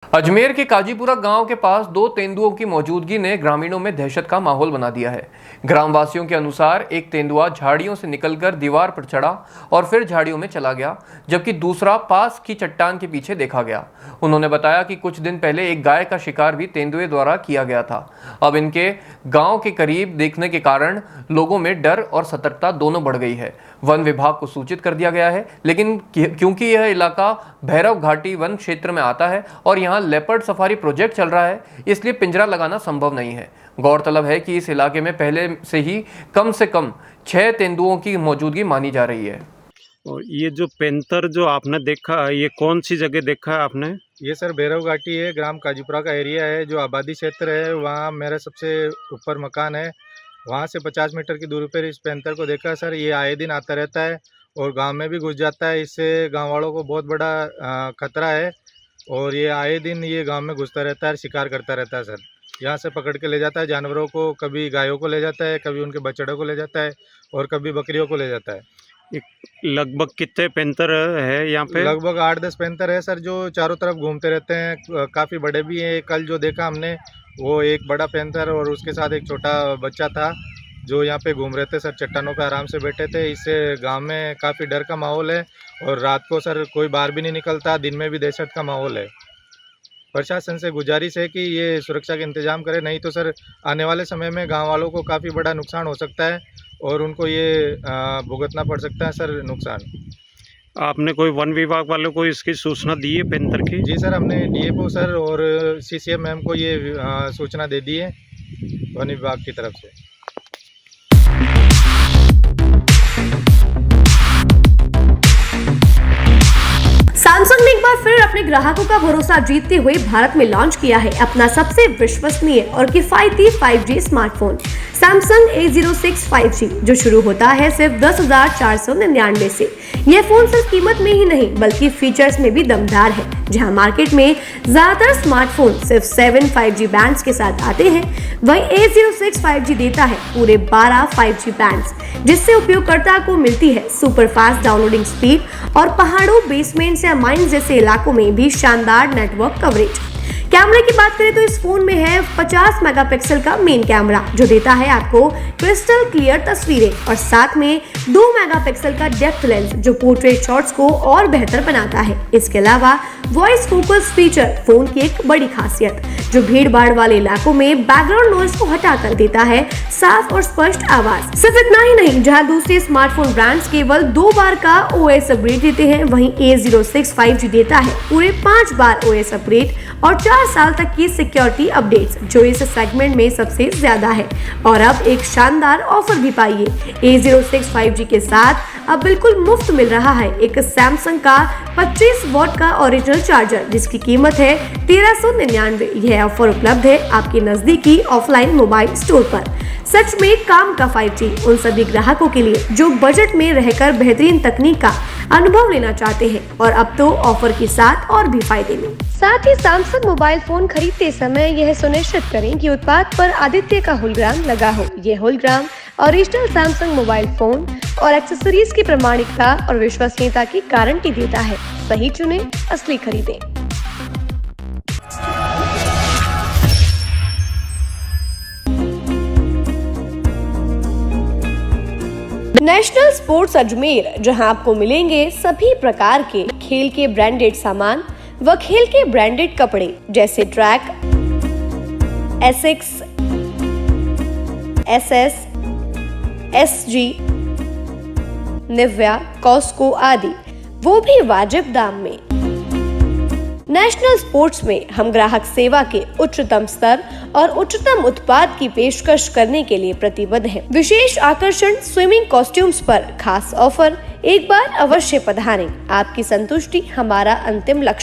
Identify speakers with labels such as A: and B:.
A: अजमेर के काजीपुरा गांव के पास दो तेंदुओं की मौजूदगी ने ग्रामीणों में दहशत का माहौल बना दिया है। ग्रामवासियों के अनुसार एक तेंदुआ झाड़ियों से निकलकर दीवार पर चढ़ा और फिर झाड़ियों में चला गया, जबकि दूसरा पास की चट्टान के पीछे देखा गया। उन्होंने बताया कि कुछ दिन पहले एक गाय का शिकार भी तेंदुए द्वारा किया गया था। अब इनके गाँव के करीब देखने के कारण लोगों में डर और सतर्कता दोनों बढ़ गई है। वन विभाग को सूचित कर दिया गया है, लेकिन क्योंकि यह इलाका भैरव घाटी वन क्षेत्र में आता है और यहाँ लेपर्ड सफारी प्रोजेक्ट चल रहा है, इसलिए पिंजरा लगाना संभव नहीं है। गौरतलब है कि इस इलाके में पहले से कम 6 तेंदुओं की मौजूदगी मानी जा रही है।
B: और ये जो पेंतर जो आपने देखा, ये कौन सी जगह देखा है आपने?
C: ये सर भैरव घाटी है, ग्राम काजीपुरा का एरिया है, जो आबादी क्षेत्र है। वहाँ मेरा सबसे ऊपर मकान है, वहाँ से 50 मीटर की दूरी पर इस पेंतर को देखा सर। ये आए दिन आता रहता है और गांव में भी घुस जाता है। इससे गांव वालों को बहुत बड़ा खतरा है और ये आए दिन ये गांव में घुसता रहता है, शिकार करता रहता है सर। यहाँ से पकड़ के ले जाता है जानवरों को, कभी गायों को ले जाता है, कभी उनके बछड़ों को ले जाता है और कभी बकरियों को ले जाता है।
B: लगभग कितने पेंतर है यहाँ पे?
C: लगभग 8-10 पेंतर है सर, जो चारों तरफ घूमते रहते हैं। काफ़ी बड़े भी हैं। कल जो देखा हमने वो एक बड़ा पेंतर और उसके साथ एक छोटा बच्चा था, जो यहाँ पे घूम रहे थे सर, चट्टानों पे आराम से बैठे थे। इससे गांव में काफ़ी डर का माहौल है और रात को सर कोई बाहर भी नहीं निकलता, दिन में भी दहशत का माहौल है। प्रशासन से गुजारिश है कि ये सुरक्षा के इंतजाम करे, नहीं तो सर आने वाले समय में गांव वालों को काफ़ी बड़ा नुकसान हो सकता है और उनको ये भुगतना पड़ सकता है सर नुकसान।
B: आपने कोई वन विभाग वालों को इसकी सूचना दी है पेंतर की?
C: जी सर, हमने डीएफओ सर और सीसीएम मैम को ये सूचना दे दी है वन विभाग की तरफ से।
D: सैमसंग ने एक बार फिर अपने ग्राहकों का भरोसा जीतते हुए भारत में लॉन्च किया है अपना सबसे विश्वसनीय और किफायती 5G smartphone Samsung A06 5G, जो शुरू होता है सिर्फ 10,499 से। यह फोन सिर्फ कीमत में ही नहीं बल्कि फीचर्स में भी दमदार है। जहां मार्केट में ज्यादातर स्मार्टफोन सिर्फ 7 5G बैंड्स के साथ आते हैं, वहीं A06 5G देता है पूरे 12 5G बैंड्स, जिससे उपयोगकर्ता को मिलती है सुपर फास्ट डाउनलोडिंग स्पीड और पहाड़ों, बेसमेंट्स या माइंस जैसे इलाकों में भी शानदार नेटवर्क कवरेज। कैमरे की बात करें तो इस फोन में है 50 मेगापिक्सल का मेन कैमरा, जो देता है आपको क्रिस्टल क्लियर तस्वीरें, और साथ में 2 मेगापिक्सल का डेप्थ लेंस, जो पोर्ट्रेट शॉट्स को और बेहतर बनाता है। इसके अलावा वॉइस फोकस फीचर फोन की एक बड़ी खासियत, जो भीड़ भाड़ वाले इलाकों में बैकग्राउंड नॉइज को हटाकर देता है साफ और स्पष्ट आवाज। सिर्फ इतना ही नहीं, जहां दूसरे स्मार्टफोन ब्रांड्स केवल 2 बार का OS अपग्रेड देते हैं, वहीं A06 5G देता है पूरे 5 बार OS अपग्रेड और 4 साल तक की सिक्योरिटी अपडेट्स, जो इस सेगमेंट में सबसे ज्यादा है। और अब एक शानदार ऑफर भी पाइए। A06 5G के साथ अब बिल्कुल मुफ्त मिल रहा है एक सैमसंग का 25 वॉट का ओरिजिनल चार्जर, जिसकी कीमत है 1399। यह ऑफर उपलब्ध है आपके नजदीकी ऑफलाइन मोबाइल स्टोर पर। सच में काम का 5G उन सभी ग्राहकों के लिए जो बजट में रहकर बेहतरीन तकनीक का अनुभव लेना चाहते हैं, और अब तो ऑफर के साथ और भी फायदे में। साथ ही सैमसंग मोबाइल फोन खरीदते समय यह सुनिश्चित करें कि उत्पाद पर आदित्य का होलोग्राम लगा हो। यह hologram original Samsung mobile phone और एक्सेसरीज की प्रामाणिकता और विश्वसनीयता की गारंटी देता है। सही चुने, असली खरीदें। नेशनल स्पोर्ट्स अजमेर, जहां आपको मिलेंगे सभी प्रकार के खेल के ब्रांडेड सामान व खेल के ब्रांडेड कपड़े, जैसे Track, Asics, SS, SG, Nivia, Cosco आदि, वो भी वाजिब दाम में। नेशनल स्पोर्ट्स में हम ग्राहक सेवा के उच्चतम स्तर और उच्चतम उत्पाद की पेशकश करने के लिए प्रतिबद्ध हैं। विशेष आकर्षण स्विमिंग कॉस्ट्यूम्स पर खास ऑफर। एक बार अवश्य पधारें। आपकी संतुष्टि हमारा अंतिम लक्ष्य।